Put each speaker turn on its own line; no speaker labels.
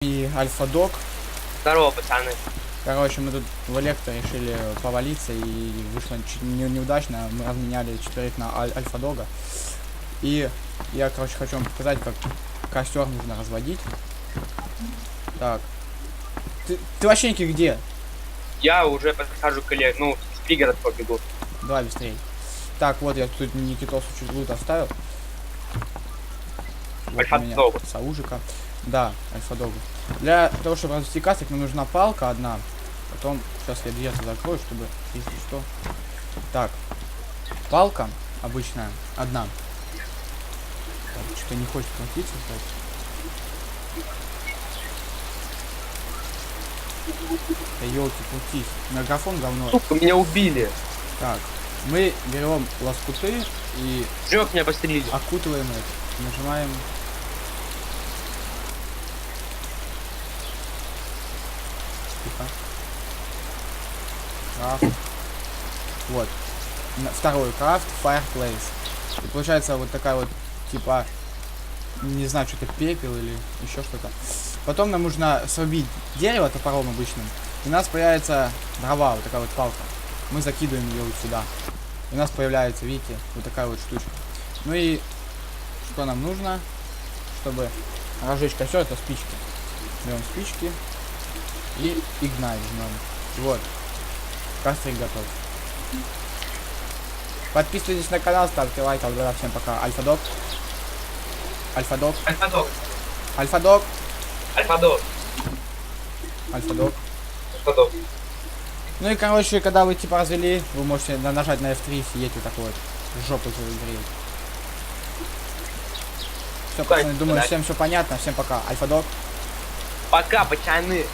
И Альфа-Дог.
Здорово, пацаны.
Короче, мы тут в Электо решили повалиться, и вышло неудачно. Мы разменяли четверых на Альфа-Дога. И я, короче, хочу вам показать, как костер нужно разводить. Так. Ты вообще где?
Я уже подхожу к ну, с пригород побегу.
Давай быстрее. Так, вот я тут Никитосу чуть лут оставил. Вот у меня Саужика. Да, Альфа-Догу. Для того, чтобы развести кастик, нам нужна палка одна. Потом, сейчас я дверцу закрою, чтобы, если что. Так, палка обычная, одна. Что-то не хочет крутиться, кстати. Да елки, крутись. Мегафон говно.
Сука, меня убили.
Так, мы берем лоскуты и...
Жёг, меня пострелили.
Окутываем это. Нажимаем. Тихо. Крафт. Вот. Второй крафт, fireplace. И получается вот такая вот, типа, не знаю, что-то пепел или еще что-то. Потом нам нужно срубить дерево топором обычным. И у нас появится дрова, вот такая вот палка. Мы закидываем ее вот сюда. И у нас появляется, видите, вот такая вот штучка. Ну и что нам нужно, чтобы разжечь костер, это спички. Берем спички и игнать жмем. Вот. Кострик готов. Подписывайтесь на канал, ставьте лайк. Всем пока. Альфа-Дог. Альфа-Дог.
Альфа-Дог.
Альфа-Дог.
Альфа-Дог.
Альфа-Дог.
Альфа-Дог.
Ну и, короче, когда вы типа развели, вы можете нажать на F3 и сидеть вот такой вот. Жопу свою греть. Все, пацаны, думаю, всем все понятно. Всем пока. Альфа-Дог.
Пока, пацаны.